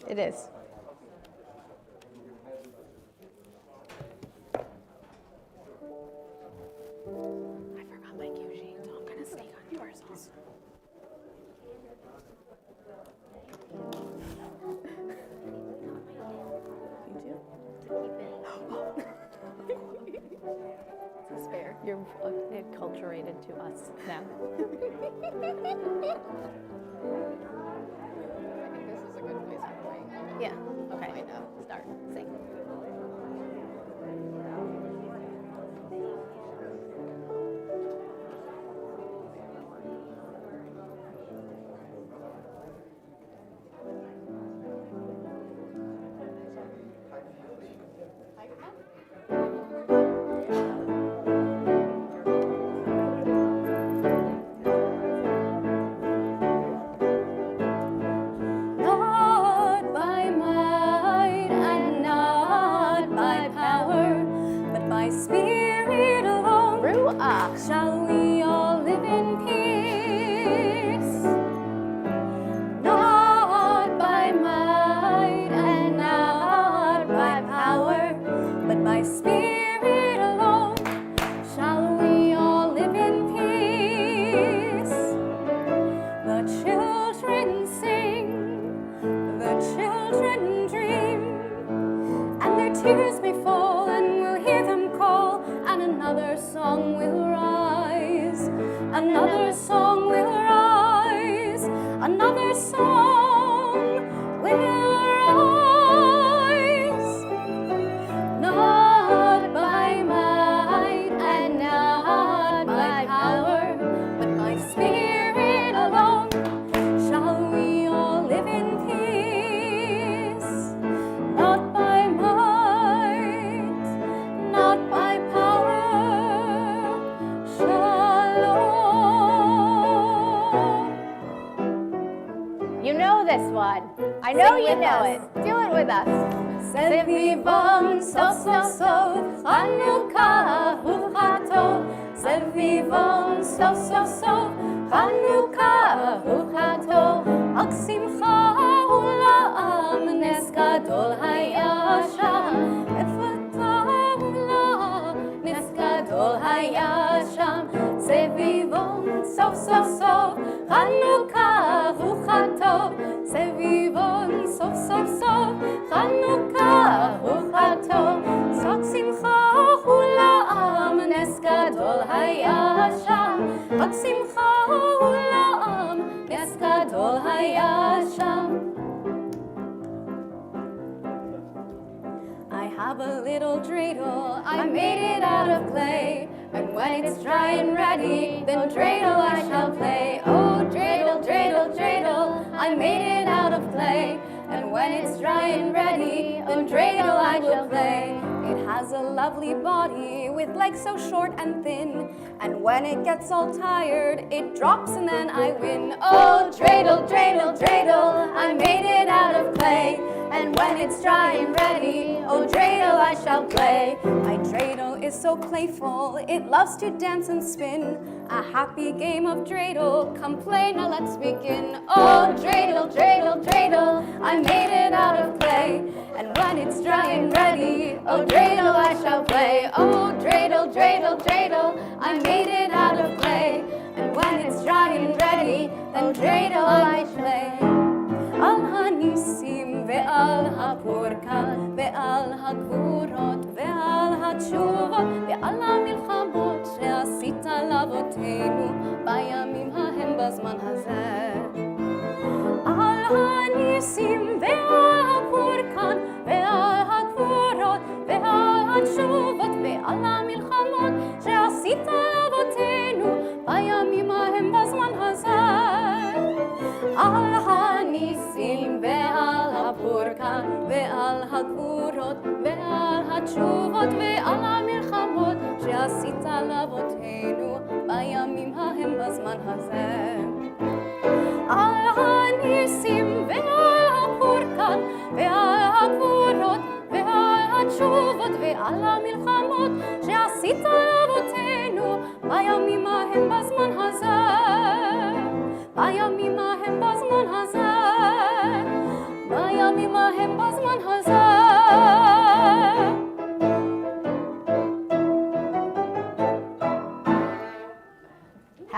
It is. I forgot my cue sheet, so I'm going to sneak on yours also. You do? This is fair. You're acculturated to us now. I think this is a good place for me. Yeah, okay. Start, sing. Not by might and not by power, but by Spirit alone Ruach. shall we all live in peace. Not by might and not by power, but by Spirit alone shall we all live in peace. The children sing, the children dream, and their tears may fall, and we'll hear them call, and another song will rise, another song will rise, another song will rise. Not by might and not by power, but by Spirit alone shall we all live in peace. Not by might, not by power. Shalom. You know this one. I know you know it. Do it with us. סביבון סוף סוף סוף חנוכה הוא חטוב. סביבון סוף סוף סוף חנוכה הוא חטוב. רק שמחה הוא לעם, נס גדול היה שם. לפתע הוא נס גדול היה שם. סביבון סוף סוף סוף חנוכה הוא חטוב. סביבון סוף סוף סוף חנוכה הוא חטוב. שק שמחה הוא לעם, נס גדול היה שם. רק שמחה הוא לעם, נס גדול היה שם. I have a little dreidel, I made it out of clay. And when it's dry and ready, then dreidel I shall play. Oh, dreidel, dreidel, dreidel, I made it out of clay. And when it's dry and ready, then dreidel I shall play. It has a lovely body with legs so short and thin. And when it gets all tired, it drops and then I win. Oh, dreidel, dreidel, dreidel, I made it out of clay. And when it's dry and ready, oh, dreidel I shall play. My dreidel is so playful, it loves to dance and spin. A happy game of dreidel, come play, now let's begin. Oh, dreidel, dreidel, dreidel, I made it out of clay. And when it's dry and ready, oh, dreidel I shall play. Oh, dreidel, dreidel, dreidel, I made it out of clay. And when it's dry and ready, then dreidel I play. על הניסים ועל הפורקן ועל הגבורות ועל התשובות ועל המלחמות שעשית לאבותינו בימים ההם בזמן הזה. על הניסים ועל הפורקן ועל הגבורות ועל התשובות ועל המלחמות שעשית לאבותינו בימים ההם בזמן הזה. על הניסים ועל הפורקן ועל הגבורות ועל התשובות ועל המלחמות שעשית לאבותינו בימים ההם בזמן הזה. על הניסים ועל הפורקן ועל הגבורות ועל התשובות ועל המלחמות שעשית לאבותינו בימים ההם בזמן הזה. בימים ההם בזמן הזה. בזמן הזה.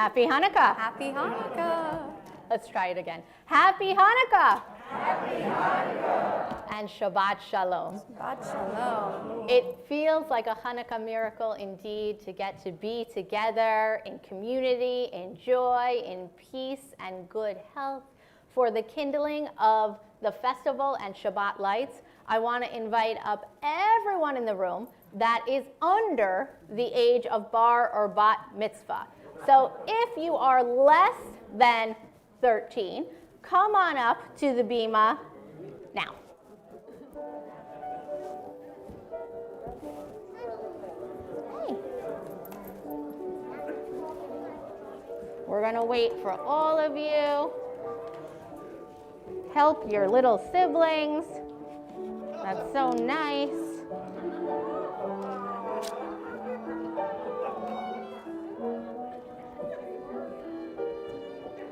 Happy Hanukkah. Happy Hanukkah. Let's try it again. Happy Hanukkah. Happy Hanukkah. And Shabbat Shalom. Shabbat Shalom. It feels like a Hanukkah miracle indeed to get to be together in community, in joy, in peace, and good health. For the kindling of the festival and Shabbat lights, I want to invite up everyone in the room that is under the age of bar or bat mitzvah. So if you are less than 13, come on up to the bima now. Hey. We're going to wait for all of you. Help your little siblings. That's so nice.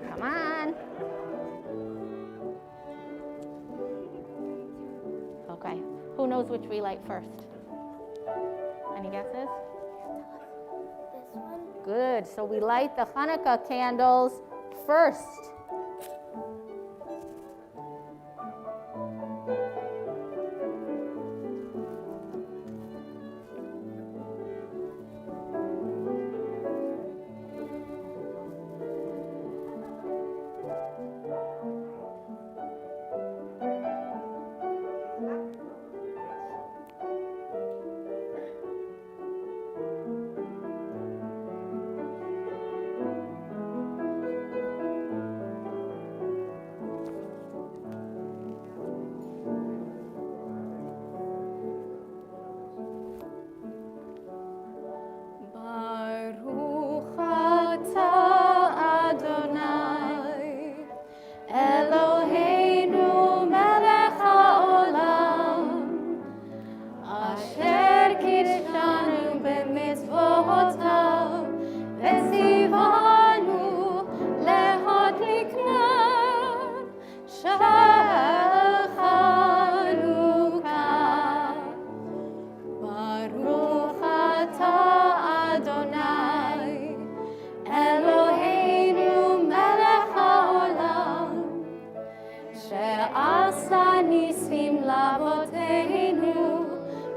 Come on. Okay. Who knows which we light first? Any guesses? This one? Good. So we light the Hanukkah candles first. Baruch atah Adonai, Eloheinu melech haolam, asher kidshanu b'mitzvotav, v'tzivanu lehadlik ner shel Chanukah. Baruch atah Adonai, Eloheinu melech haolam, she'asa nisim lavoteinu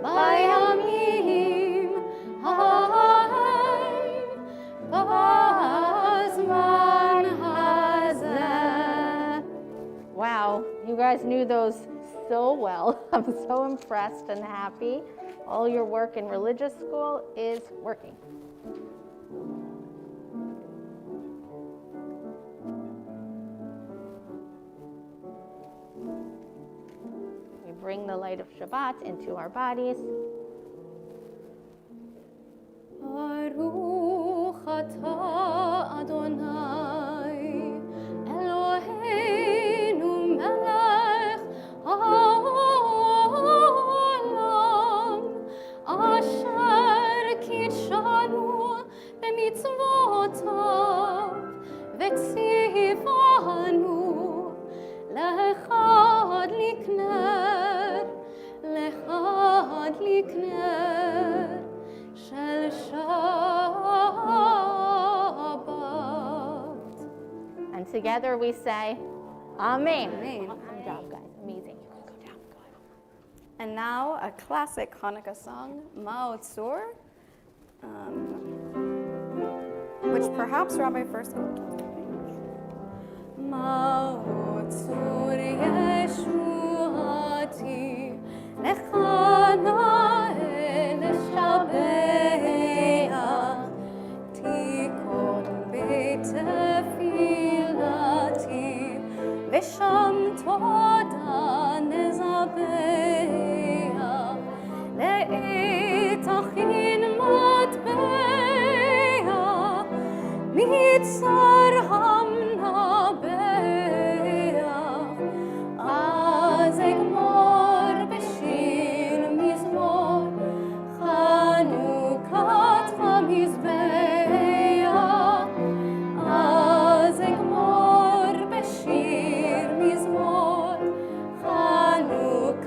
bayamim ha'im b'zman hazeh. Wow, you guys knew those so well. I'm so impressed and happy. All your work in religious school is working. We bring the light of Shabbat into our bodies. Baruch atah Adonai, Eloheinu melech haolam, asher kidshanu b'mitzvotav, v'tzivanu lehadlik ner shel Shabbat. And together we say, Amen. Amen. Good job, guys. Amazing. Good job. Good. And now a classic Hanukkah song, Ma'o Tzur, which perhaps Rabbi first. Ma'o Tzur Yeshuati Lechana Neshabeach Tikon Beit Tefilati V'sham Toda Nezabeach Le'etachin Matbeach Mitzar Hamnabeach Az Egmor B'shir Mizmor Chanukat HaMizbeach Az Egmor B'shir Mizmor Chanukat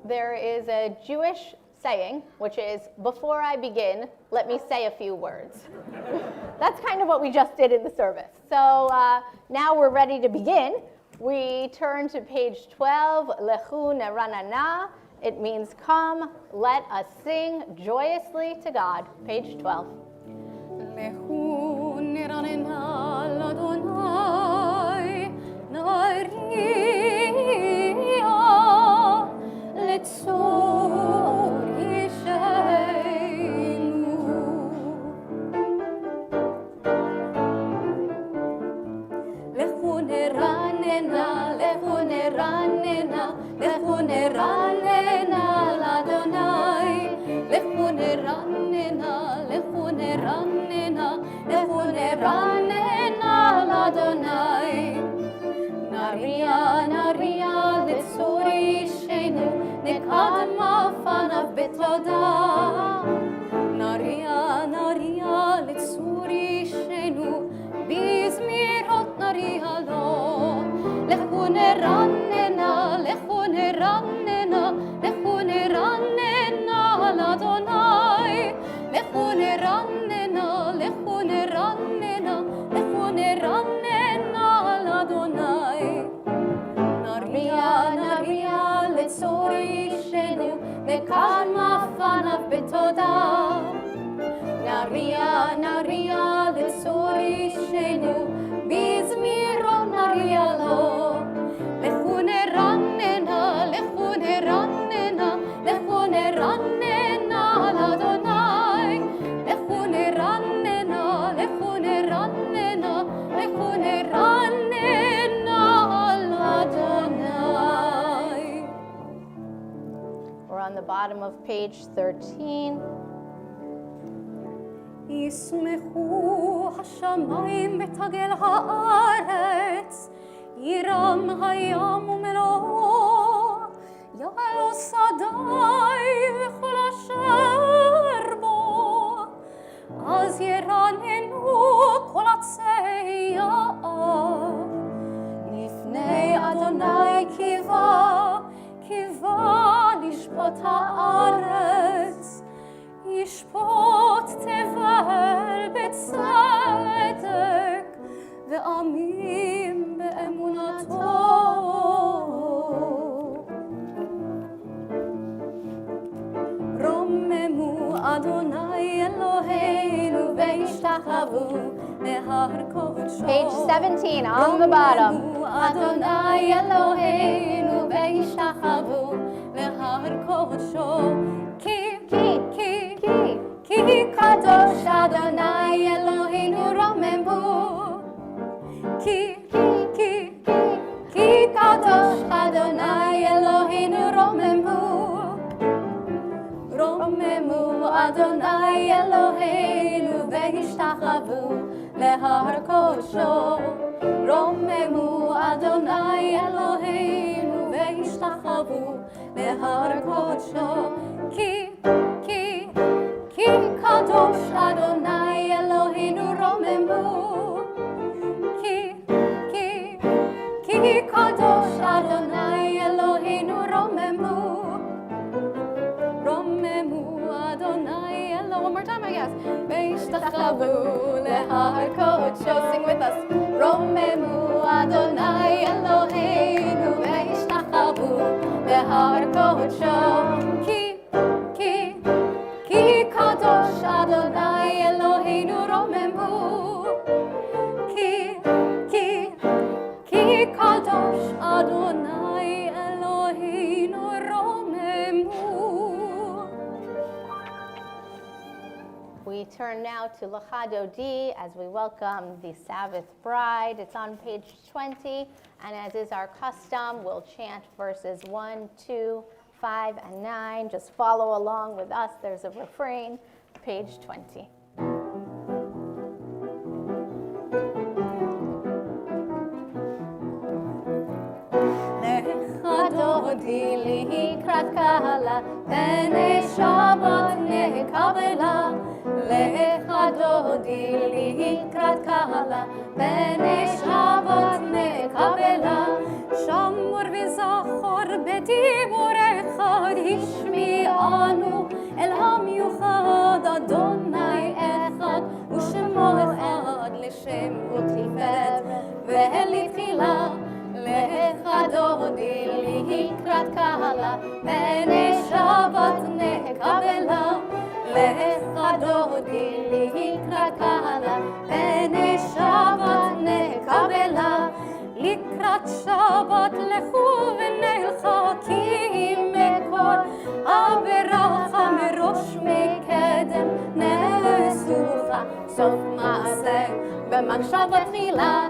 there is a Jewish saying, which is, before I begin, let me say a few words. That's kind of what we just did in the service. So now we're ready to begin. We turn to page 12, Lechu Neranana. It means come, let us sing joyously to God. Page 12. Lechu neranena l'Adonai, naria letzor yisheinu. Lechu neranena, lechu neranena, lechu neranena l'Adonai, lechu neranena, lechu neranena, lechu neranena l'Adonai. Naria, naria, letzor yisheinu, nekadma fanav betoda. Naria, naria, letzor yisheinu, bizmirot naria lo. Lechu neranena, lechu neranena, lechu neranena l'Adonai. Lechu neranena, lechu neranena, lechu neranena l'Adonai. Naria, naria, letzor yisheinu, nekadma fanav betoda. Naria, naria, letzor yisheinu, bizmirot naria lo. Lechu neranena, lechu neranena, lechu neranena l'Adonai. Lechu neranena, lechu neranena, lechu neranena l'Adonai. We're on the bottom of page 13. ישמחו השמיים ותגל הארץ, ירם הים ומלואו, יעלו שדי וכל אשר בו, אז ירננו כל עצי יער. לפני אדוני קיווה, קיווה לשפוט הארץ, ישפוט תבל בצדק ועמים באמונתו. רוממו אדוני אלוהינו והשתחוו להר קודשו. Page 17 on the bottom. רוממו אדוני אלוהינו והשתחוו להר קודשו. כי קדוש אדוני אלוהינו רוממו. כי קדוש אדוני אלוהינו רוממו. רוממו אדוני אלוהינו והשתחוו להר קודשו. רוממו אדוני אלוהינו והשתחוו להר קודשו. כי קדוש אדוני אלוהינו רוממו. כי קדוש אדוני אלוהינו רוממו. רוממו אדוני אלוהינו. One more time, I guess. והשתחוו להר קודשו. Sing with us. רוממו אדוני אלוהינו והשתחוו להר קודשו. כי קדוש אדוני אלוהינו רוממו. כי קדוש אדוני אלוהינו רוממו. We turn now to Lecha Dodi as we welcome the Sabbath bride. It's on page 20, and as is our custom, we'll chant verses 1, 2, 5, and 9. Just follow along with us. There's a refrain, page 20. דודי לקראת קהלה, פני שבת נקבלה. לך דודי לקראת קהלה, פני שבת נקבלה. שמור וזכור בדיבורך השמיענו אל המיוחד, אדוני אחד ושמו אחד לשם ותפארת ולתחילה. לך דודי לקראת קהלה, פני שבת נקבלה. לך דודי לקראת קהלה, פני שבת נקבלה. לקראת שבת לכו ונלכה, כי מקור הברכה מראש מקדם נסוכה. סוף מעשה במחשבה תחילה.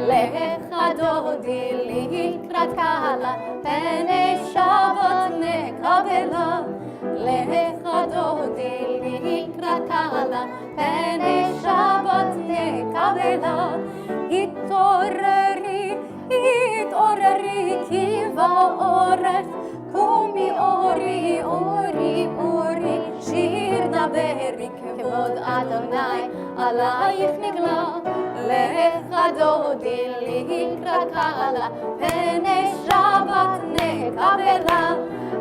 לך דודי לקראת קהלה, פני שבת נקבלה. לך דודי לקראת קהלה, פני שבת נקבלה. התעוררי, התעוררי, כי באורך קומי אורי, אורי, אורי. שיר דברי כבוד אדוני עלייך נגלה. לך דודי לקראת קהלה, פני שבת נקבלה.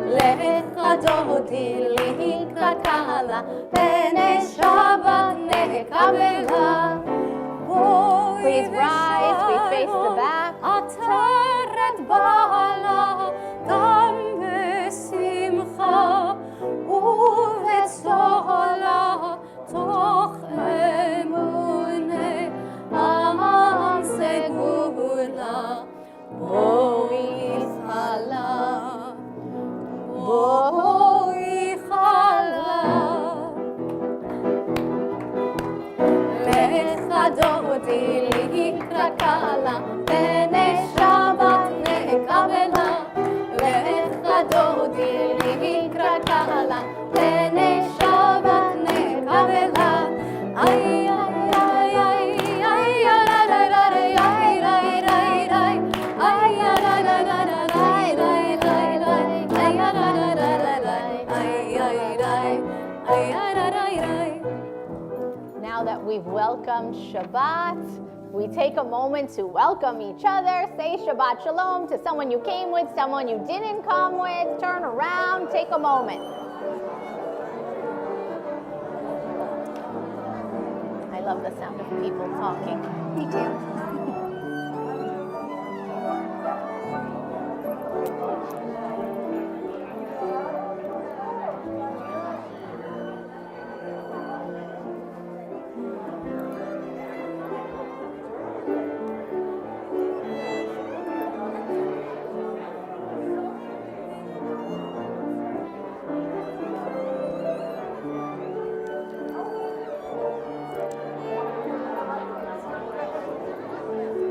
לך דודי לקראת קהלה, פני שבת נקבלה. Please rise, we face the back. עטרת בעלה גם בשמחה ובצהלה, תוך אמוני עם סגולה. בואי חלה, בואי חלה. לך דודי לקראת קהלה, פני שבת נקבלה. לך דודי לקראת קהלה, פני שבת נקבלה. איי איי איי איי איי Now that we've welcomed Shabbat, we take a moment to welcome each other. Say Shabbat Shalom to someone you came with, someone you didn't come with. Turn around, take a moment. I love the sound of people talking. Me too.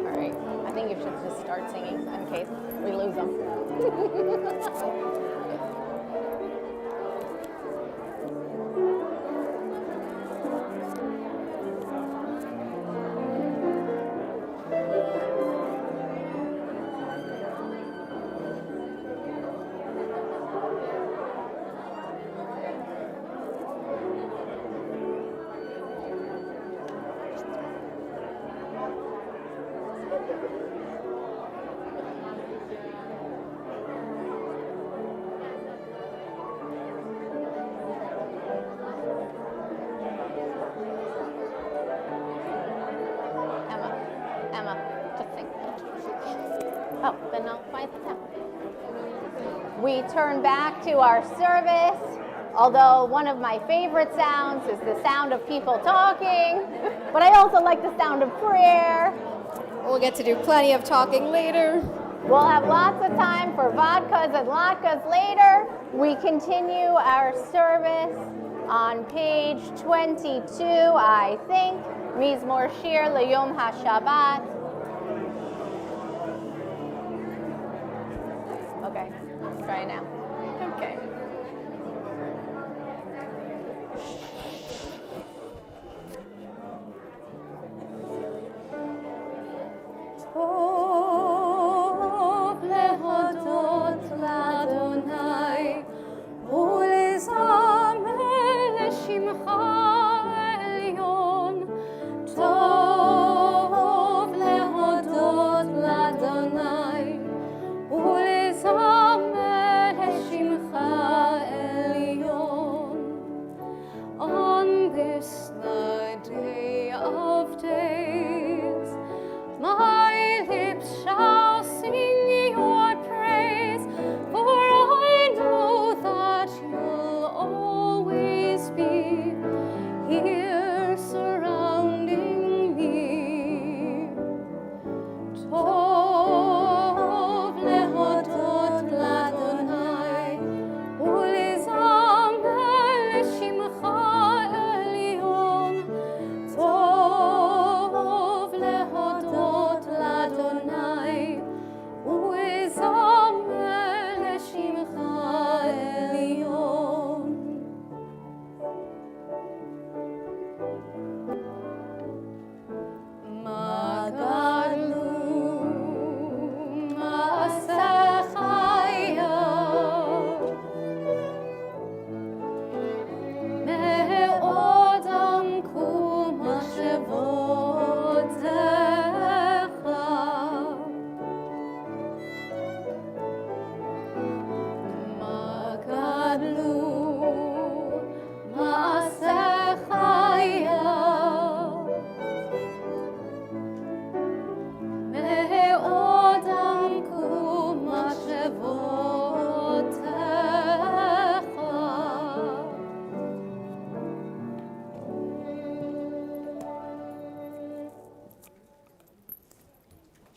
All right, I think you should just start singing in case we lose them. Emma, just sing. Oh, then I'll quiet the sound. We turn back to our service, although one of my favorite sounds is the sound of people talking, but I also like the sound of prayer. We'll get to do plenty of talking later. We'll have lots of time for vodkas and latkes later. We continue our service on page 22, I think. Mizmor Shir L'Yom HaShabbat. Okay, try it now. Okay. טוב להודות לאדוני ולזמר לשמך עליון. טוב להודות לאדוני ולזמר לשמך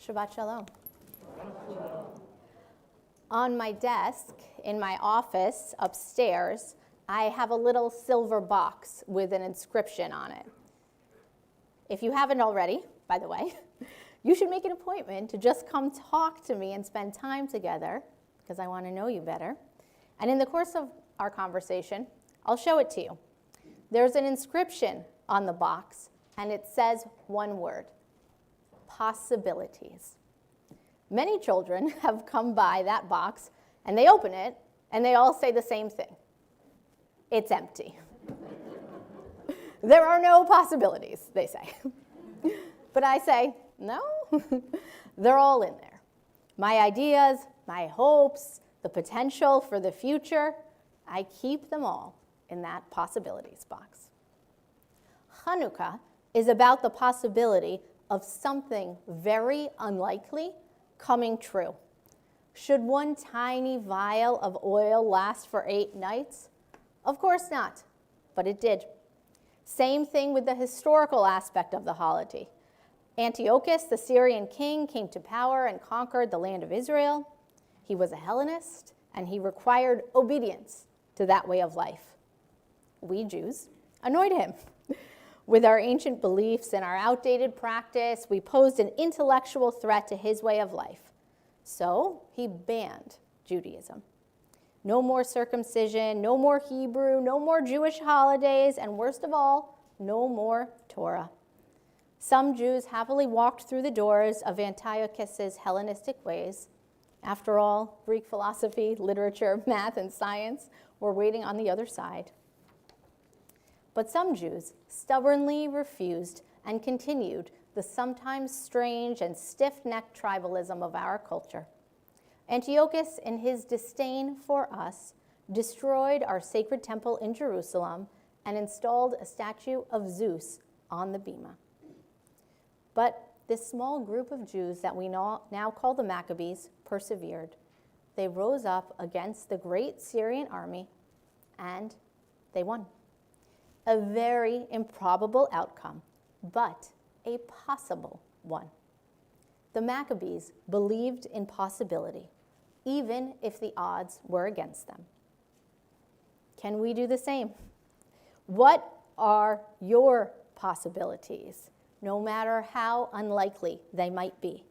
Shabbat Shalom. On my desk in my office upstairs, I have a little silver box with an inscription on it. If you haven't already, by the way, you should make an appointment to just come talk to me and spend time together, because I want to know you better. And in the course of our conversation, I'll show it to you. There's an inscription on the box, and it says one word: possibilities. Many children have come by that box, and they open it, and they all say the same thing: it's empty. There are no possibilities, they say. But I say, no, they're all in there. My ideas, my hopes, the potential for the future, I keep them all in that possibilities box. Hanukkah is about the possibility of something very unlikely coming true. Should one tiny vial of oil last for 8 nights? Of course not, but it did. Same thing with the historical aspect of the holiday. Antiochus, the Syrian king, came to power and conquered the land of Israel. He was a Hellenist, and he required obedience to that way of life. We Jews annoyed him. With our ancient beliefs and our outdated practice, we posed an intellectual threat to his way of life. So he banned Judaism. No more circumcision, no more Hebrew, no more Jewish holidays, and worst of all, no more Torah. Some Jews happily walked through the doors of Antiochus's Hellenistic ways. After all, Greek philosophy, literature, math, and science were waiting on the other side. But some Jews stubbornly refused and continued the sometimes strange and stiff-necked tribalism of our culture. Antiochus, in his disdain for us, destroyed our sacred temple in Jerusalem and installed a statue of Zeus on the bema. But this small group of Jews that we now call the Maccabees persevered. They rose up against the great Syrian army, and they won. A very improbable outcome, but a possible one. The Maccabees believed in possibility, even if the odds were against them. Can we do the same? What are your possibilities, no matter how unlikely they might be?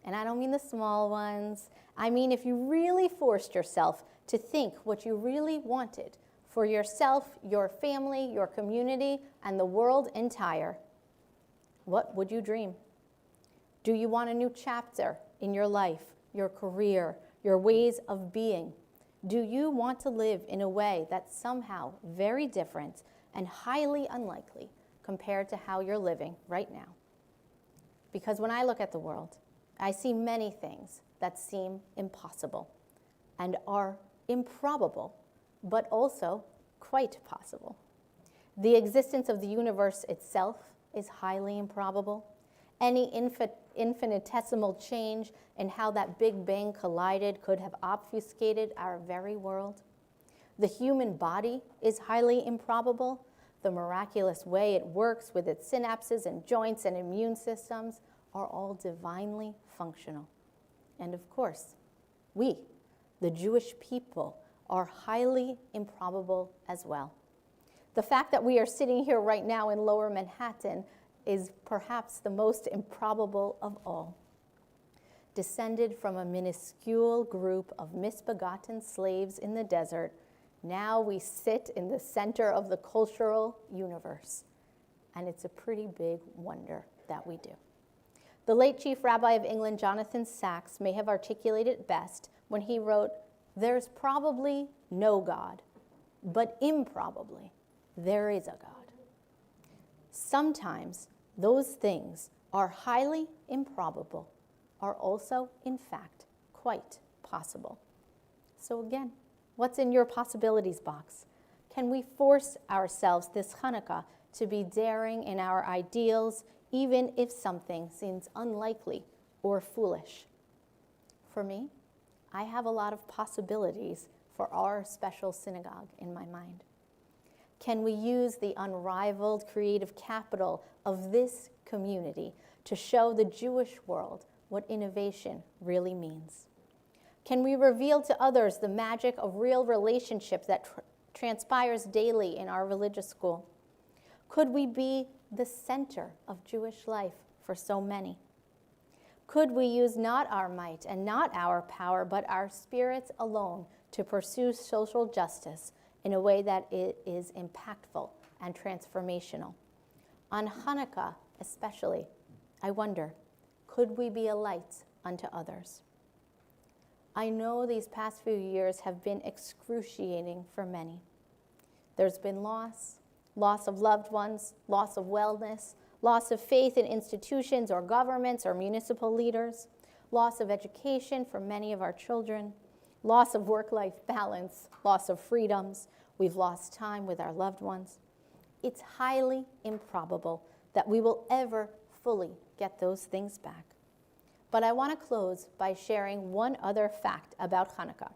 And I don't mean the small ones. I mean if you really forced yourself to think what you really wanted for yourself, your family, your community, and the world entire, what would you dream? Do you want a new chapter in your life, your career, your ways of being? Do you want to live in a way that's somehow very different and highly unlikely compared to how you're living right now? Because when I look at the world, I see many things that seem impossible and are improbable, but also quite possible. The existence of the universe itself is highly improbable. Any infinitesimal change in how that Big Bang collided could have obfuscated our very world. The human body is highly improbable. The miraculous way it works with its synapses and joints and immune systems are all divinely functional. And of course, we, the Jewish people, are highly improbable as well. The fact that we are sitting here right now in Lower Manhattan is perhaps the most improbable of all. Descended from a minuscule group of misbegotten slaves in the desert, now we sit in the center of the cultural universe. And it's a pretty big wonder that we do. The late Chief Rabbi of England, Jonathan Sacks, may have articulated it best when he wrote, "There's probably no God, but improbably there is a God." Sometimes those things are highly improbable, are also, in fact, quite possible. So again, what's in your possibilities box? Can we force ourselves this Hanukkah to be daring in our ideals, even if something seems unlikely or foolish? For me, I have a lot of possibilities for our special synagogue in my mind. Can we use the unrivaled creative capital of this community to show the Jewish world what innovation really means? Can we reveal to others the magic of real relationships that transpires daily in our religious school? Could we be the center of Jewish life for so many? Could we use not our might and not our power, but our spirits alone to pursue social justice in a way that it is impactful and transformational? On Hanukkah especially, I wonder, could we be a light unto others? I know these past few years have been excruciating for many. There's been loss of loved ones, loss of wellness, loss of faith in institutions or governments or municipal leaders, loss of education for many of our children, loss of work-life balance, loss of freedoms. We've lost time with our loved ones. It's highly improbable that we will ever fully get those things back. But I want to close by sharing one other fact about Hanukkah.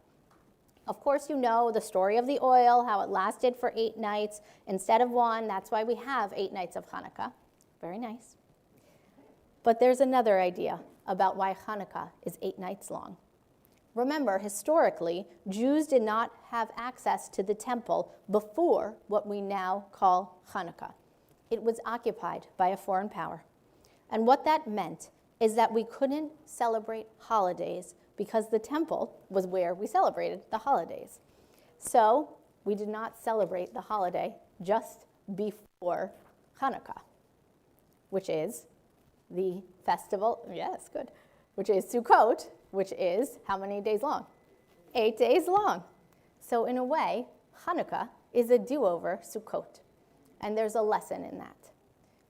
Of course, you know the story of the oil, how it lasted for 8 nights instead of 1. That's why we have 8 nights of Hanukkah. Very nice. But there's another idea about why Hanukkah is 8 nights long. Remember, historically, Jews did not have access to the temple before what we now call Hanukkah. It was occupied by a foreign power. And what that meant is that we couldn't celebrate holidays because the temple was where we celebrated the holidays. So we did not celebrate the holiday just before Hanukkah, which is the festival, yes, good, which is Sukkot, which is how many days long? 8 days long. So in a way, Hanukkah is a do-over Sukkot. And there's a lesson in that.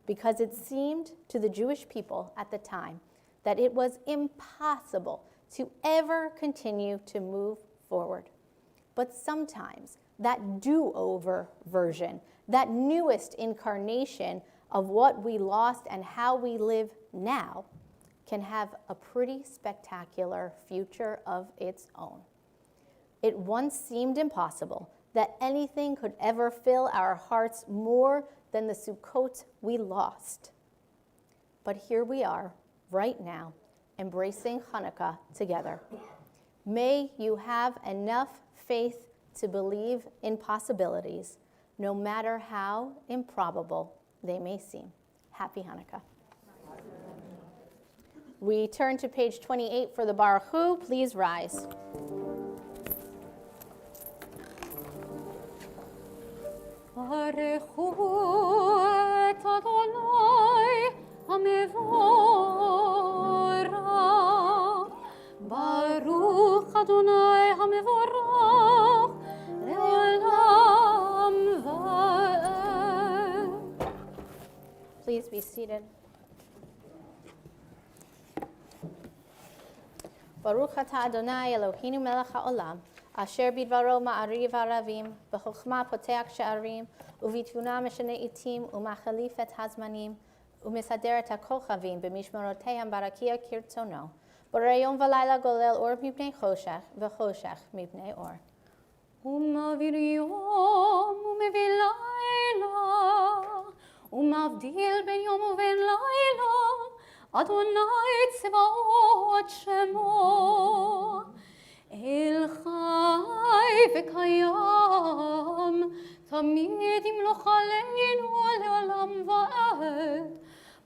Because it seemed to the Jewish people at the time that it was impossible to ever continue to move forward. But sometimes that do-over version, that newest incarnation of what we lost and how we live now, can have a pretty spectacular future of its own. It once seemed impossible that anything could ever fill our hearts more than the Sukkot we lost. But here we are, right now, embracing Hanukkah together. May you have enough faith to believe in possibilities, no matter how improbable they may seem. Happy Hanukkah. We turn to page 28 for the Baruch Hu. Please rise. Baruchu et Adonai HaMevorach. Baruch Adonai HaMevorach le'olam va'ed. Please be seated. Baruch atah Adonai Eloheinu melech haolam, asher bidvaro ma'ariv haravim, b'chokhmah poteach she'arim, u'vitvuna meshane itim, u'machalif et hazmanim, u'mesader et hakochavim, b'mishmaroteihem barakia kirtzono, b'rayom v'layla golel or mipnei choshech, v'choshech mipnei or. ומעביר יום ומביא לילה, ומבדיל בין יום ובין לילה, אדוני צבאות שמו. אל חי וקיים, תמיד ימלוך עלינו לעולם ועד.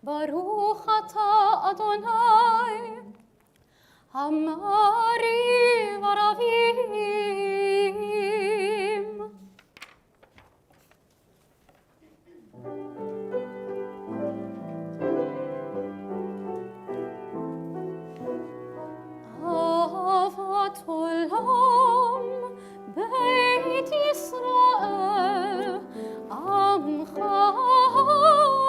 ברוך אתה אדוני, המעריב ערבים. אהבת עולם, בית ישראל, עמך אהבת.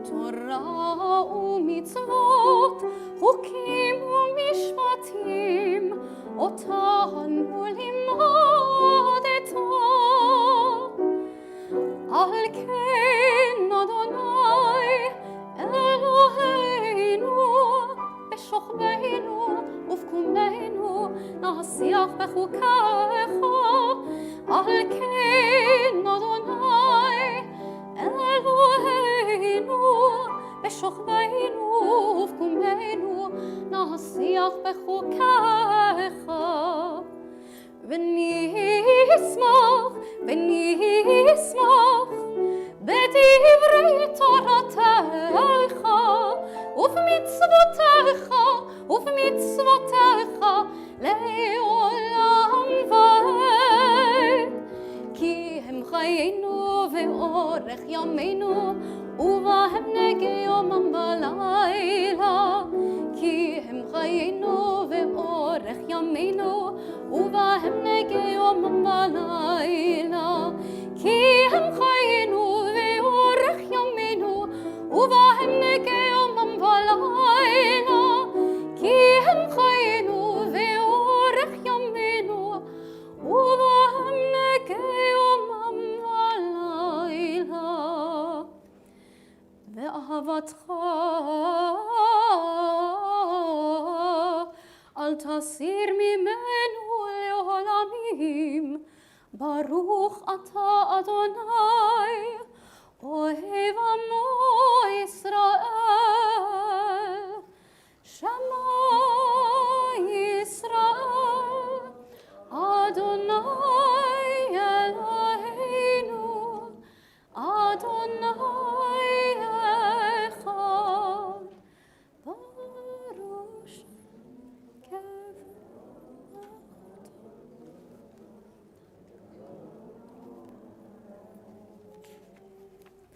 תורה ומצוות, חוקים ומשפטים, אותנו לימדת. על כן אדוני אלוהינו, בשוכבנו ובקומנו נשיח בחוקיך. על כן אדוני אלוהינו, בשוכבנו ובקומנו נשיח בחוקיך ונשמח בדברי תורתך ובמצוותיך לעולם ועד. כי הם חיינו ואורך ימינו ובהם נגע יומם בלילה. כי הם חיינו ואורך ימינו ובהם נגע יומם בלילה. כי הם חיינו ואורך ימינו ובהם נגע יומם בלילה. כי הם חיינו ואורך ימינו ובהם נגע יומם בלילה. ואהבתך אל תסיר ממנו לעולמים. ברוך אתה אדוני אוהב עמו ישראל. שמע ישראל אדוני אלוהינו אדוני אחד בראש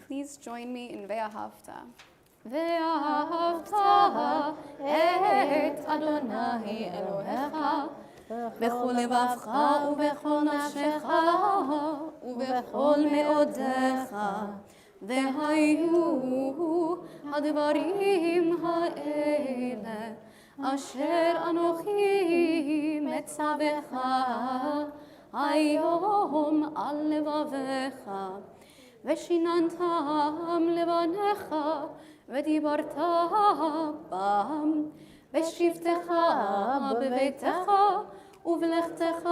Please join me in Ve'ahavta. ואהבת את אדוני אלוהיך בכל לבבך ובכל נפשך ובכל מאודיך. והיו הדברים האלה אשר אנוכי מצווך היום על לבביך. ושיננתם לבניך ודיברת בם בשבתך בביתך ובלכתך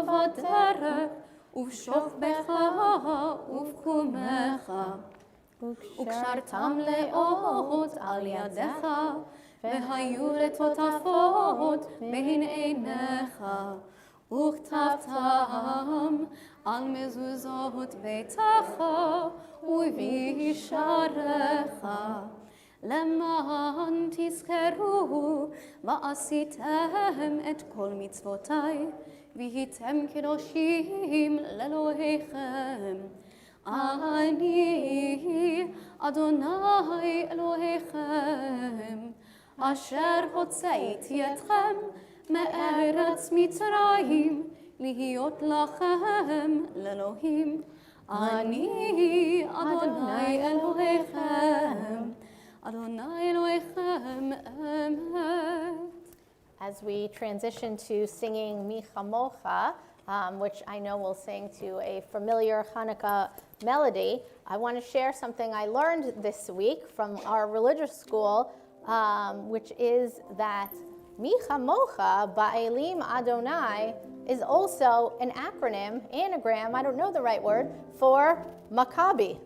בדרך ובשוכבך ובקומך. וקשרתם לאות על ידיך והיו לטוטפות בין עיניך. וכתבתם על מזוזות ביתך ובשעריך למען תזכרו ועשיתם את כל מצוותיי והייתם קדושים לאלוהיכם. אני אדוני אלוהיכם אשר הוצאתי אתכם מארץ מצרים להיות לכם לאלוהים. אני אדוני אלוהיכם, אדוני אלוהיכם אמת. As we transition to singing Mi Chamocha, which I know we'll sing to a familiar Hanukkah melody, I want to share something I learned this week from our religious school, which is that Mi Chamocha Ba'elim Adonai is also an acronym, anagram, I don't know the right word, for Maccabi.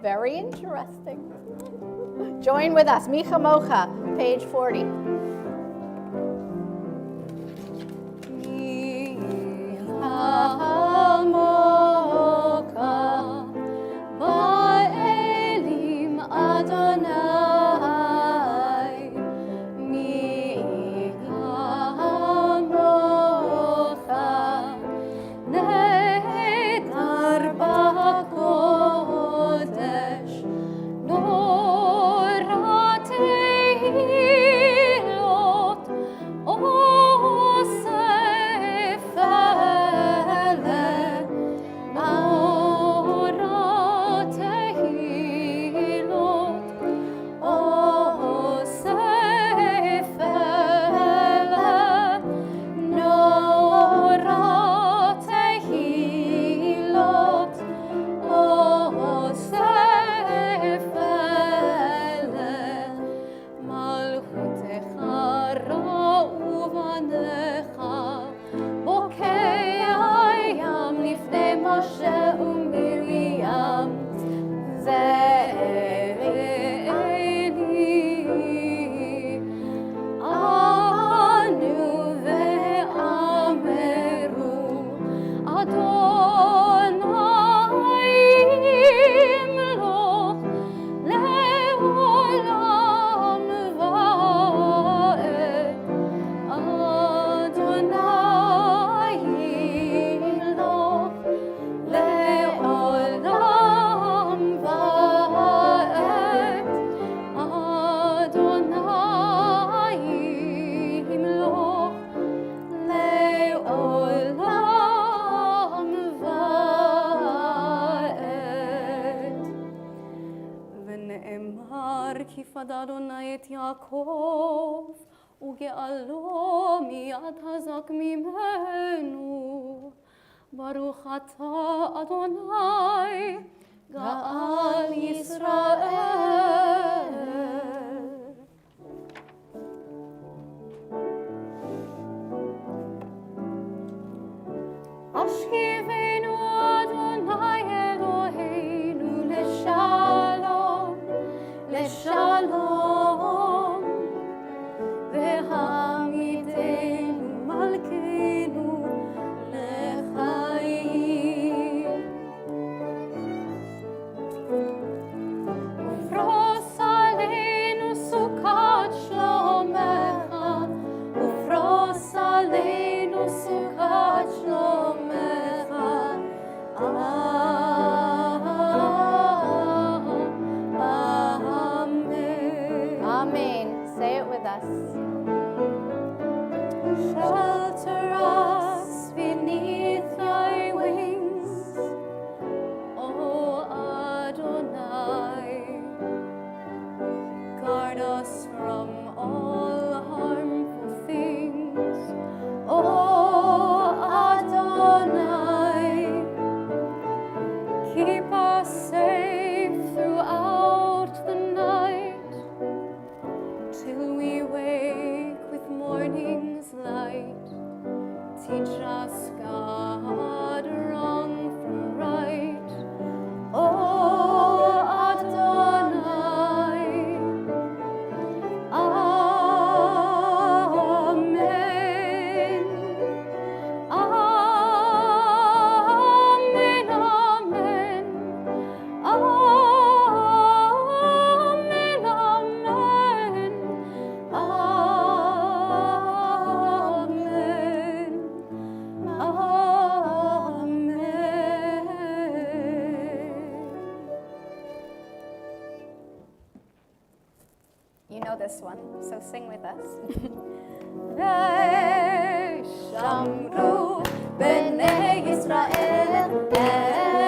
Very interesting. Join with us, Mi Chamocha, page 40. יפקד אדוני את יעקב, וגאלו מיד חזק ממנו. ברוך אתה אדוני, גאל ישראל. אשיבנו אדוני אלוהינו לשלום, לשלום, והעמידנו מלכנו לחיים. ופרוס עלינו סוכת שלומך, ופרוס עלינו סוכת שלומך. Amen. Say it with us. Shelter us beneath thy wings, O Adonai. Guard us from all harmful things, O Adonai. Keep us safe throughout the night, till we wake with morning's light. Teach us, God, wrong from right, O Adonai. Amen. Amen, amen. Amen, amen. Amen. Amen. You know this one, so sing with us. ושמרו בני ישראל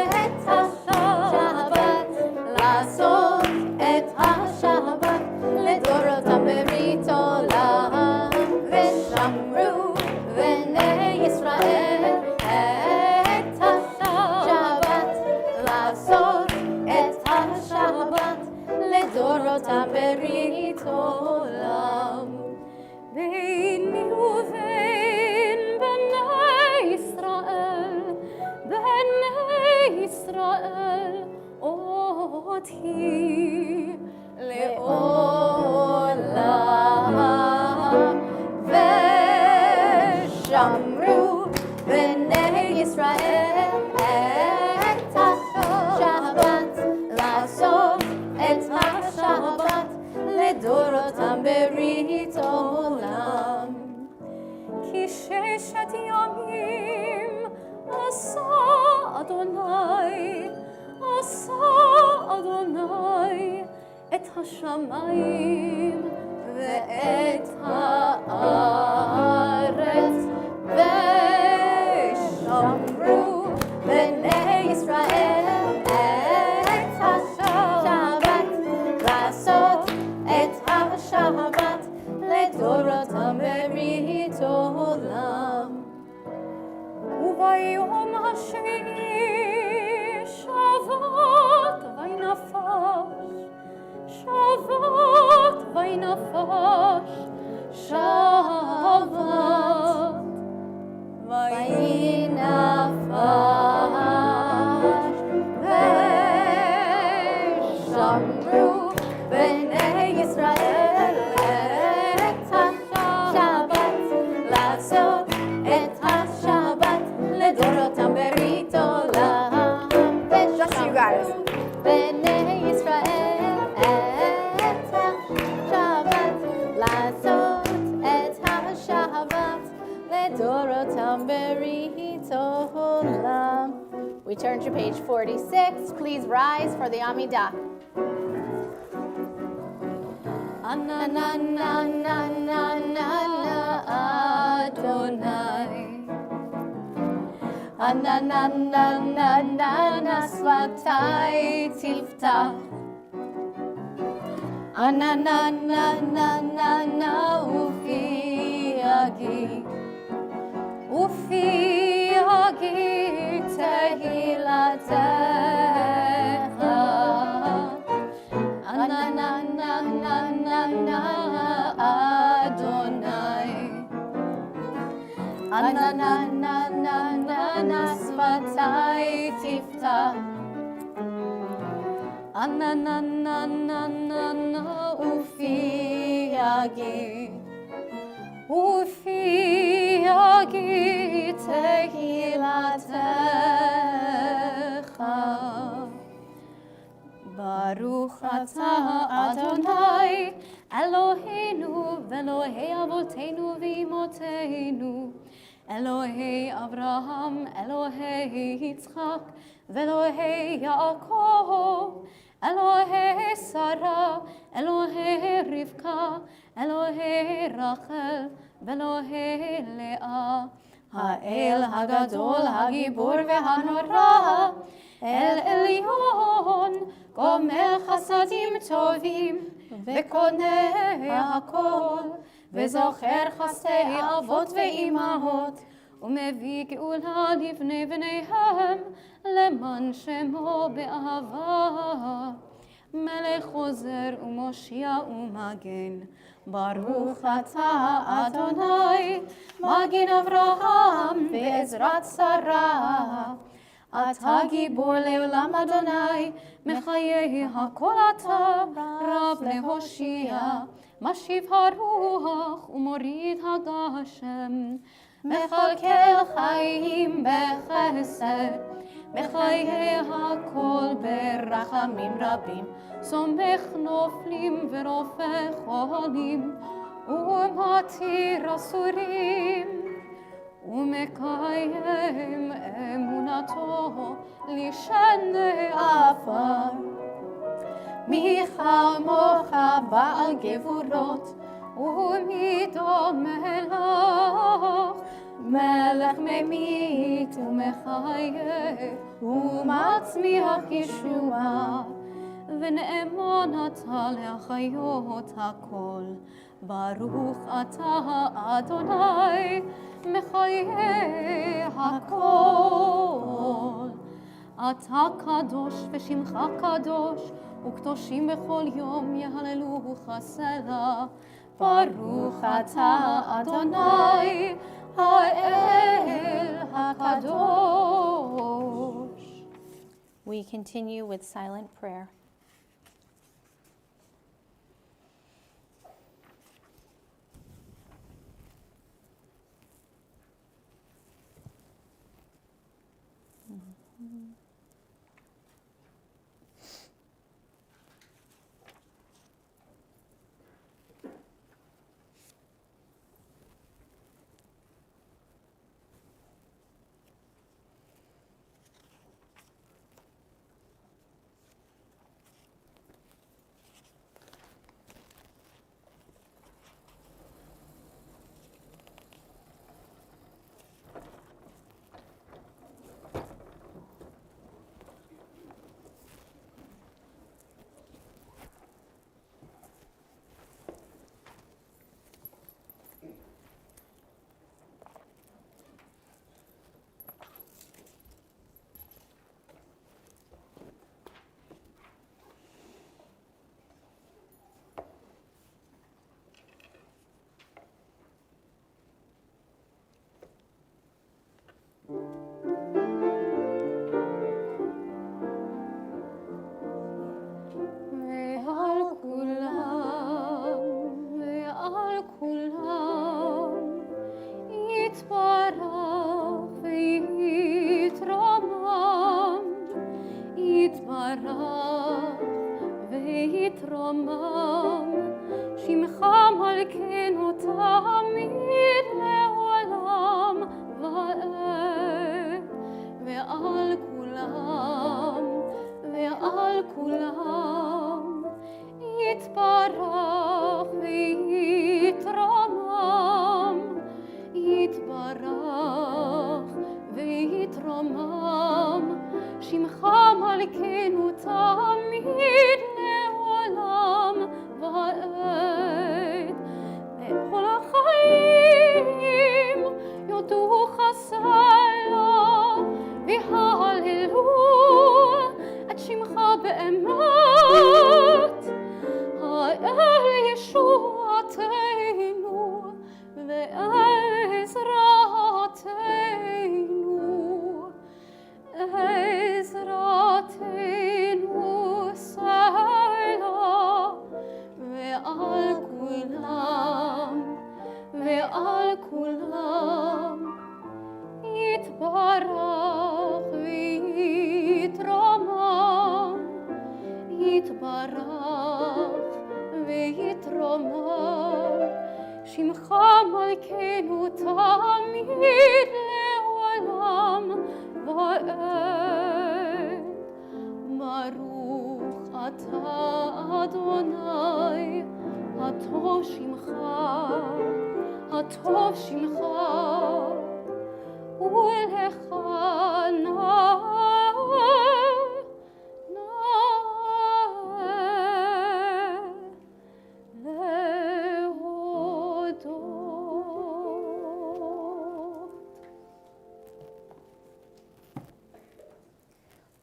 את השבת, לעשות את השבת לדורותם ברית עולם. ושמרו בני ישראל את השבת, לעשות את השבת לדורותם ברית עולם. ביני ובין בני ישראל עוד היא לעולם. ושמרו בני ישראל את השבת, לעשות את השבת לדורותם ברית עולם. כי 6 ימים עשה אדוני את השמיים ואת הארץ. ושמרו בני ישראל את השבת, לעשות את השבת לדורותם ברית עולם. וביום השני שבת וינפש, שבת וינפש. ושמרו בני ישראל את השבת, לעשות את השבת לדורותם ברית עולם. Just you guys. בני ישראל את השבת, לעשות את השבת לדורותם ברית עולם. We turn to page 46. Please rise for the Amidah. Adonai. שפתי תפתח. אנה נה נה נה נה נה ופייגי ופייגי תהילתך אנה נה נה נה נה נה אדוני אנה נה נה נה נה נה שפתי תפתח אנה נה נה נה נה נה ופייגי ופייגי תהילתך ברוך אתה אדוני אלוהינו ואלוהי אבותינו ואמותינו אלוהי אברהם אלוהי יצחק ואלוהי יעקב אלוהי שרה אלוהי רבקה אלוהי רחל ואלוהי לאה האל הגדול הגיבור והנורא אל עליון גומל חסדים טובים וקונה הכל וזוכר חסדי אבות ואימהות ומביא גאולה לבני בניהם למען שמו באהבה מלך עוזר ומושיע ומגן ברוך אתה אדוני מגן אברהם ועזרת שרה אתה גיבור לעולם אדוני מחיי הכל אתה רב להושיע משיב הרוח ומוריד הגשם מכלכל חיים בחסד מחיי הכל ברחמים רבים סומך נופלים ורופא חולים ומתיר אסורים ומקיים אמונתו לשני עפר מי כמוך בעל גבורות ומי דומה לך מלך ממית ומחיה ומצמיח ישועה ונאמן אתה להחיות הכל ברוך אתה אדוני מחיי הכל אתה קדוש ושמך קדוש וקדושים בכל יום יהללוך סלה ברוך אתה אדוני האל הקדוש. We continue with silent prayer. ויתרומם שמך מלכנו תמיד לעולם ועד ועל כולם יתברך ויתרומם שמך מלכנו תמיד לעולם ועד ועזרתנו, עזרתנו סלע, ועל כולם יתברך ויתרומם, יתברך ויתרומם, שמך מלכנו תמיד לעולם ועד. ברוך אתה אדוני, הטוב שמך, הטוב שמך, ולך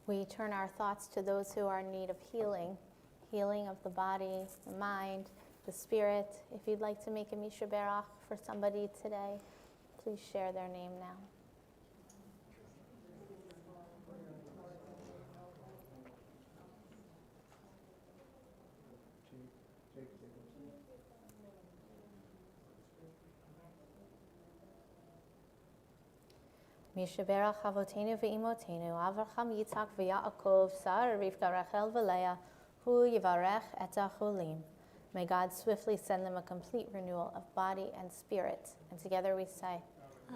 We turn our thoughts to those who are in need of healing, healing of the body, the mind, the spirit. If you'd like to make a Misha Berach for somebody today, please share their name now. Mishaberach Avotenu ve'imotenu, Avraham, Yitzhak ve'Yaakov, Sarah, Rivka, Rachel, ve'Leah, Hu yivarech et acholim. May God swiftly send them a complete renewal of body and spirit. And together we say,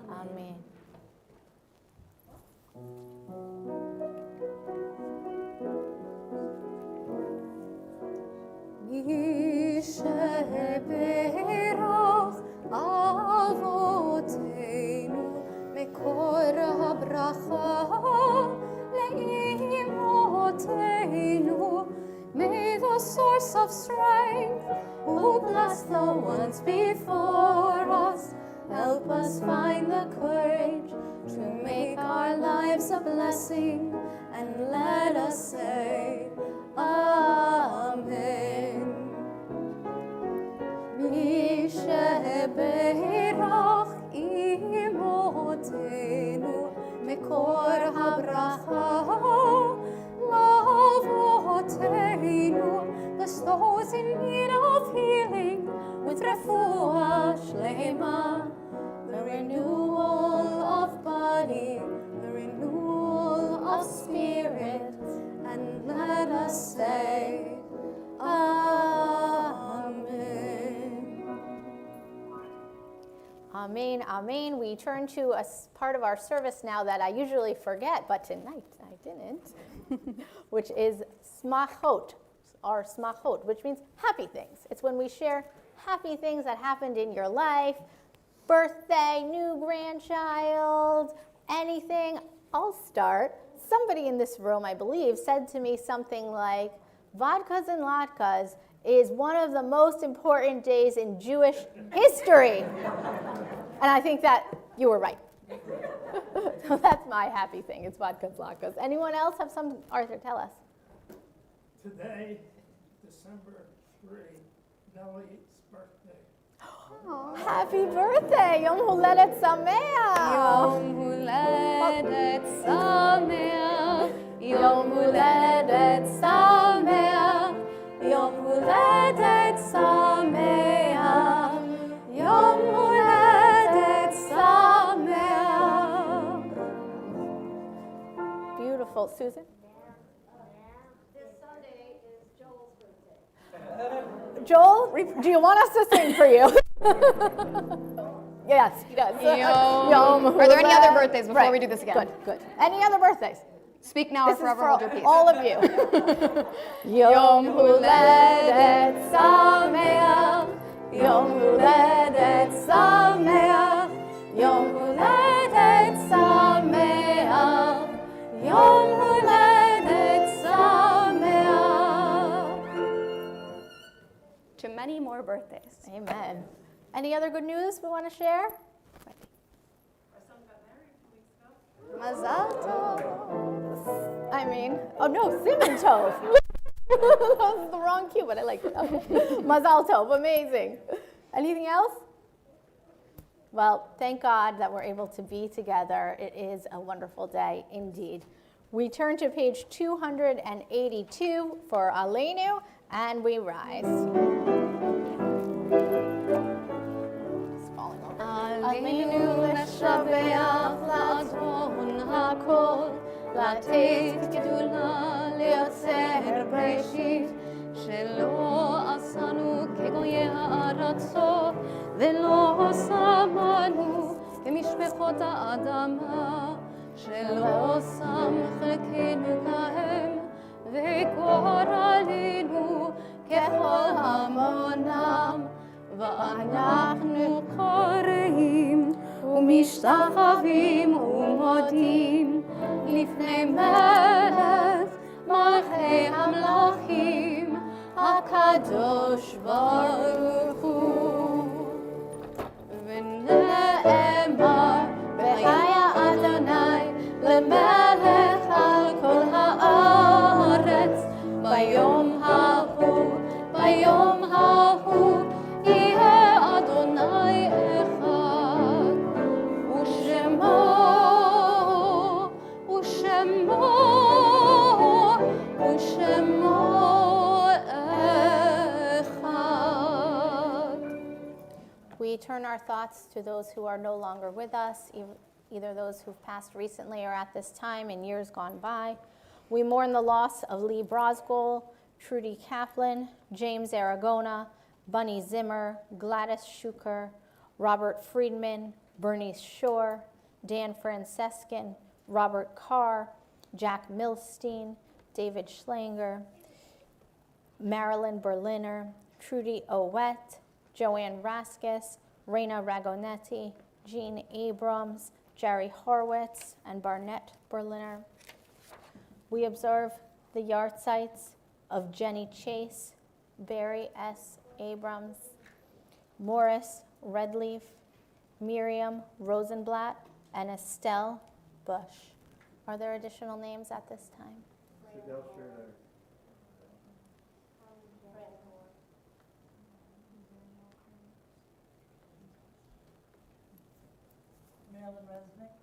Amen. Mishaberach Avotenu, מקור הברכה לאמותינו. May the source of strength, who bless the ones before us, help us find the courage to make our lives a blessing, and let us say, Amen. Mishaberach אמותינו, מקור הברכה לאבותינו. Bless those in need of healing with refuah shlema, the renewal of body, the renewal of spirit, and let us say, Amen, amen. We turn to a part of our service now that I usually forget, but tonight I didn't, which is smachot, or smachot, which means happy things. It's when we share happy things that happened in your life, birthday, new grandchild, anything. I'll start. Somebody in this room, I believe, said to me something like, vodkas and latkes is one of the most important days in Jewish history. And I think that you were right. So that's my happy thing. It's vodkas, latkes. Anyone else have some? Arthur, tell us. Today, December 3, Nellie's birthday. Happy birthday! Yom Huledet Sameach! Yom Huledet Sameach, Yom Huledet Sameach, Yom Huledet Sameach, Yom Huledet Sameach. Beautiful. Susan? This Sunday is Joel's birthday. Joel, do you want us to sing for you? Yes, he does. Are there any other birthdays before we do this again? Good, good. Any other birthdays? Speak now This or is forever for hold your peace. all of you. Yom Huledet Sameach, Yom Huledet Sameach, Yom Huledet Sameach, Yom Huledet Sameach. To many more birthdays. Amen. Any other good news we want to share? Mazal tov. I mean, oh no, Simon Tov. That was the wrong cue, but I liked it. Okay. Mazal Tov, amazing. Anything else? Well, thank God that we're able to be together. It is a wonderful day indeed. We turn to page 282 for Aleinu, and we rise. It's falling over. עלינו לשבח, לאדון הכל, לתת גדולה, לייצר בראשית, שלא עשנו כגויי הארצות, ולא שמנו כמשפחות האדמה, שלא שם חלקנו כהם, וגורלנו ככל המונם, ואנחנו קוראים ומשתחווים ומודים לפני מלך מלכי המלכים הקדוש ברוך הוא. ונאמר בחיה אדוני למלך על כל הארץ ביום ההוא, ביום ההוא יהיה אדוני אחד, ושמו אחד. We turn our thoughts to those who are no longer with us, either those who've passed recently or at this time in years gone by. We mourn the loss of Lee Brosgol, Trudy Kaplan, James Aragona, Bunny Zimmer, Gladys Schuker, Robert Friedman, Bernice Shore, Dan Francescan, Robert Carr, Jack Milstein, David Schlanger, Marilyn Berliner, Trudy Owett, Joanne Raskus, Reina Ragonetti, Jean Abrams, Jerry Horwitz, and Barnett Berliner. We observe the yahrzeits of Jenny Chase, Barry S. Abrams, Morris Redleaf, Miriam Rosenblatt, and Estelle Bush. Are there additional names at this time? Marilyn Resnick.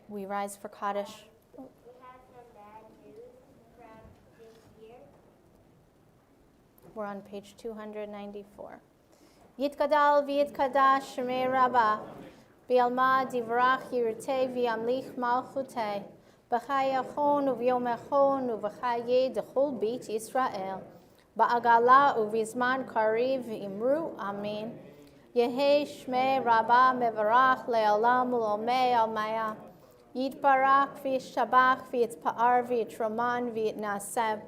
We rise for Kaddish. We have some bad news from this year. We're on page 294. Yitkadal v'yitkadash shemei Rabbah, v'yalma divrach yirtei v'yamlich malchutei, b'chayachon u'v'yomechon u'v'chayei d'chol beit Yisrael, ba'agala u'v'zman kariv v'imru amen. Yehei shmei Rabbah mevarach le'olam u'lomei almaya, yitbarak v'yishabach v'yitzpa'ar v'yitroman v'yitnaseh,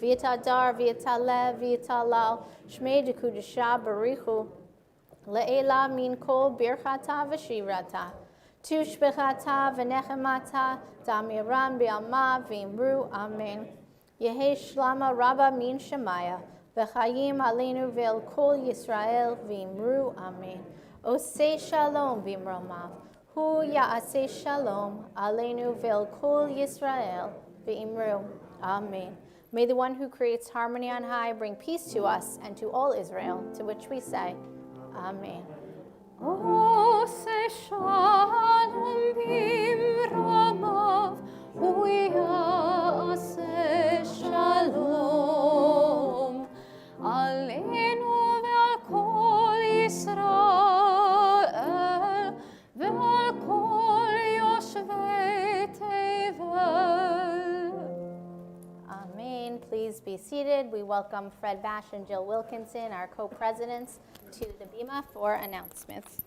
V'yitadar, v'yitalev, v'yitalal, shmei dekudesha barichu, le'ela min kol birchata v'shirata, tushbechata v'nechemata, damiran b'alma v'imru amen. Yehi shlama rabba min shemaya, v'chayim alenu v'el kol Yisrael v'imru amen. Osei shalom v'imromav, hu ya'aseh shalom, alenu v'el kol Yisrael v'imru amen. May the one who creates harmony on high bring peace to us and to all Israel, to which we say, Amen. עושה שלום במרומיו, הוא יעשה שלום עלינו ועל כל ישראל ועל כל יושבי תבל. Amen. Please be seated. We welcome Fred Bash and Jill Wilkinson, our co-presidents, to the Bima for announcements.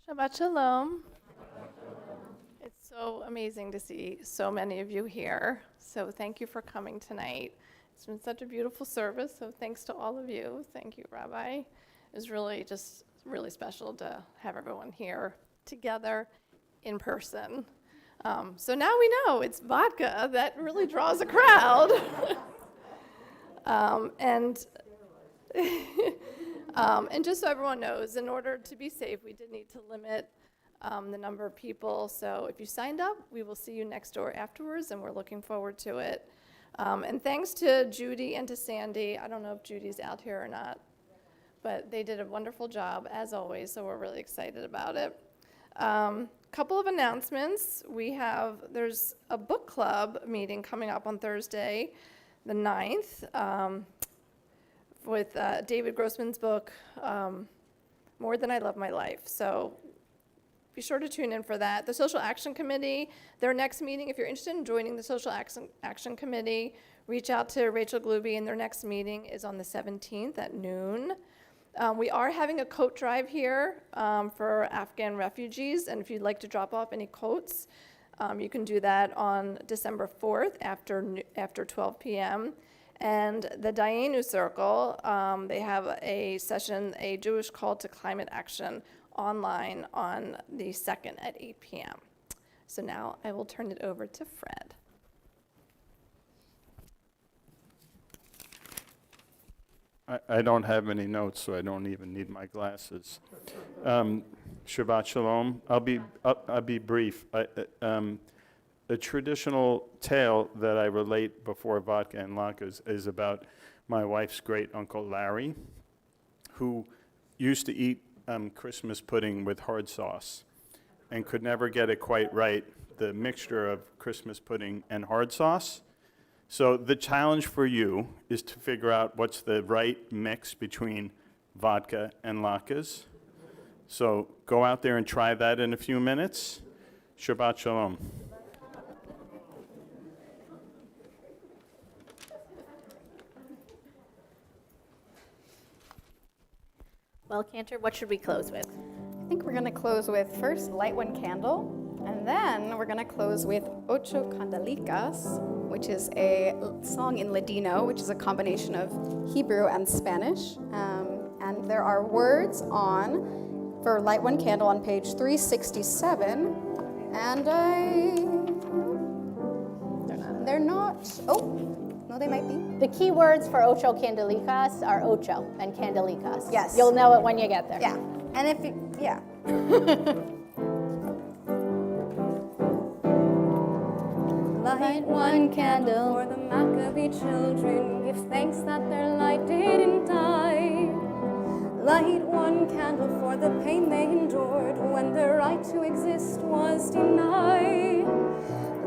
Shabbat Shalom. It's so So amazing to see so many of you here. So thank you for coming tonight. It's been such a beautiful service, so thanks to all of you. Thank you, Rabbi. It was really just really special to have everyone here together in person. So now we know it's vodka that really draws a crowd. And just so everyone knows, in order to be safe, we did need to limit the number of people. So if you signed up, we will see you next door afterwards, and we're looking forward to it. And thanks to Judy and to Sandy. I don't know if Judy's out here or not, but they did a wonderful job, as always, so we're really excited about it. Couple of announcements. There's a book club meeting coming up on Thursday, the 9th, with David Grossman's book, More Than I Love My Life. So be sure to tune in for that. The Social Action Committee, their next meeting, if you're interested in joining the Social Action Committee, reach out to Rachel Glooby, and their next meeting is on the 17th at noon. We are having a coat drive here for Afghan refugees, and if you'd like to drop off any coats, you can do that on December 4th after 12 p.m. And the Dayenu Circle, they have a session, a Jewish Call to Climate Action, online on the 2nd at 8 p.m. So now I will turn it over to Fred. I don't have any notes, so I don't even need my glasses. Shabbat Shalom. I'll be brief. A traditional tale that I relate before vodka and latkes is about my wife's great uncle Larry, who used to eat Christmas pudding with hard sauce and could never get it quite right, the mixture of Christmas pudding and hard sauce. So the challenge for you is to figure out what's the right mix between vodka and latkes. So go out there and try that in a few minutes. Shabbat Shalom. Well, Cantor, what should we close with? I think we're going to close with first Light One Candle, and then we're going to close with Ocho Candelicas, which is a song in Ladino, which is a combination of Hebrew and Spanish. And there are words for Light One Candle on page 367, and they're not, no, they might be. The key words for Ocho Candelicas are ocho and candelicas. Yes. You'll know it when you get there. Yeah, and if you, yeah. Light one candle for the Maccabee children. Give thanks that their light didn't die. Light one candle for the pain they endured when their right to exist was denied.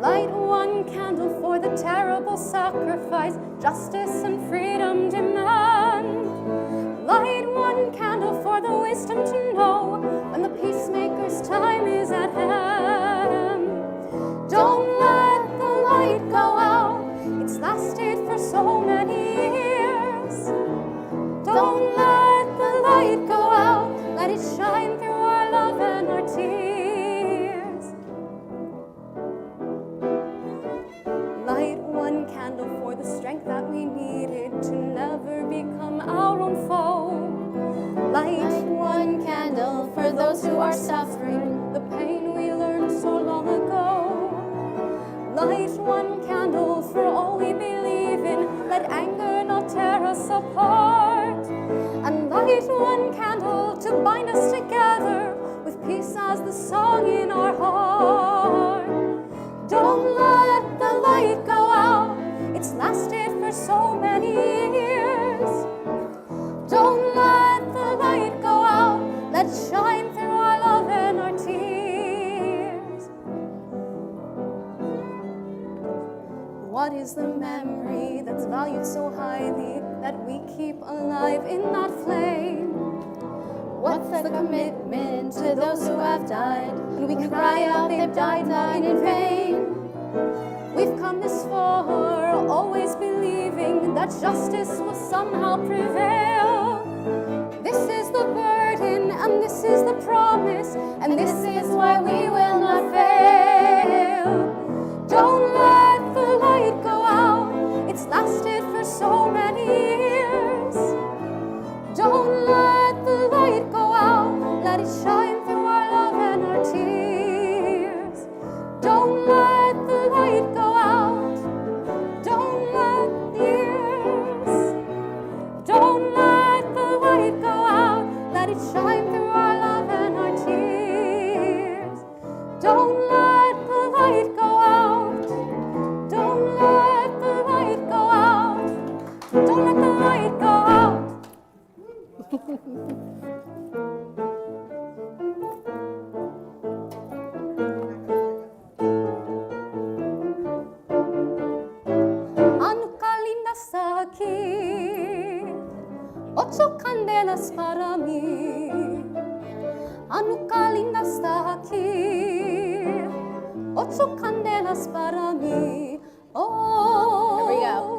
Light one candle for the terrible sacrifice justice and freedom demand. Light one candle for the wisdom to know when the peacemaker's time is at hand. Don't let the light go out, it's lasted for so many years. Don't let the light go out, let it shine through our love and our tears. Light one candle for the strength that we needed to never become our own foe. Light one candle for those who are suffering the pain we learned so long ago. Light one candle for all we believe in, let anger not tear us apart. And light one candle to bind us together with peace as the song in our heart. Don't let the light go out, it's lasted for so many years. Don't let the light go out, let it shine through our love and our tears. What is the memory that's valued so highly that we keep alive in that flame? What's the commitment to those who have died? And we cry out they've died not in vain. We've come this far, always believing that justice will somehow prevail. This is the burden, and this is the promise, and this is why we will not fail. lasted for so many years. Don't let the light go out, let it shine through our love and our tears. Don't let the light go out, don't let years. Don't let the light go out, let it shine through our love and our tears. Don't let the light go out, don't let the light go out, don't let the light go out. Hanukkah linda está aquí, 8 candelas para mí. Hanukkah linda está aquí, 8 candelas para mí. Oh, Here we go.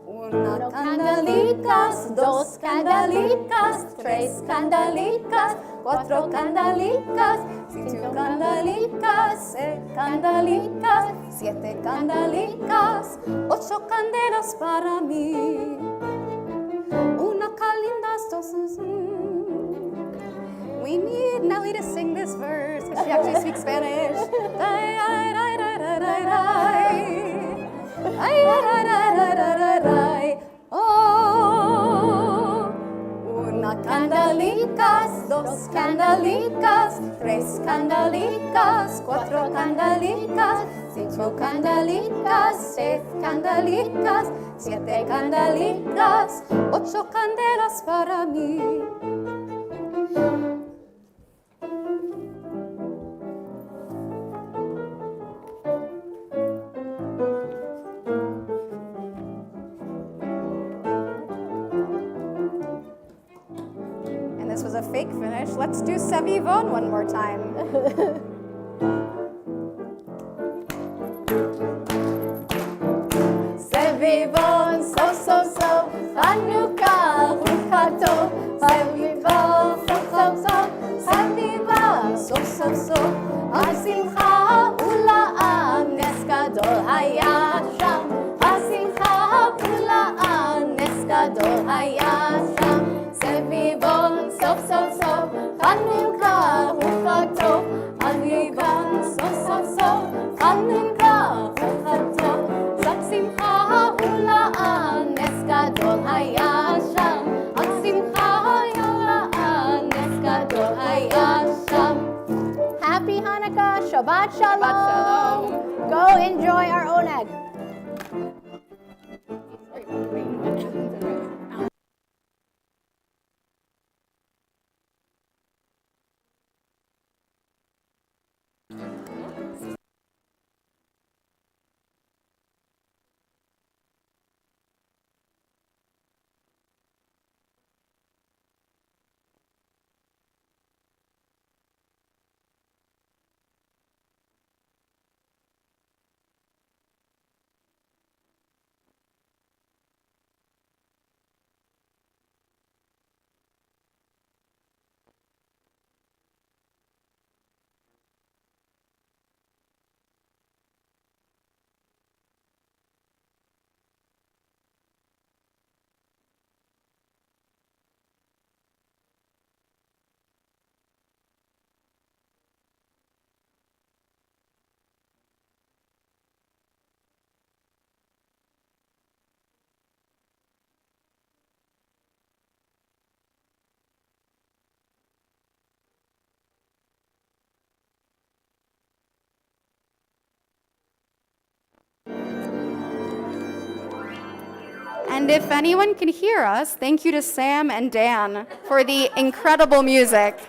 Una candelitas, dos candelitas, tres candelitas, 4 candelitas, 5 candelitas, 6 candelitas, 7 candelitas, 8 candelas para mí. Una calindas, dos. We need Nelly to sing this verse because she actually speaks Spanish. Oh, una candelitas, dos candelitas, tres candelitas, 4 candelitas, 5 candelitas, 6 candelitas, 7 candelitas, 8 candelas para mí. And this was a fake finish. Let's do Se Vivon one more time. Se Vivon, so, Hanukkah, Ruchato. Se Vivon, so, Hanukkah, so, השמחה ולעם נס גדול היה שם. השמחה ולעם נס גדול היה שם. סביבון סוף, חנוכה הוא חג טוב. סביבון סוף, חנוכה הוא חג טוב. זאת שמחה ולעם נס גדול היה שם. השמחה ולעם נס גדול היה שם. Happy Hanukkah, Shabbat Shalom. Go enjoy our oneg. And if anyone can hear us, thank you to Sam and Dan for the incredible music.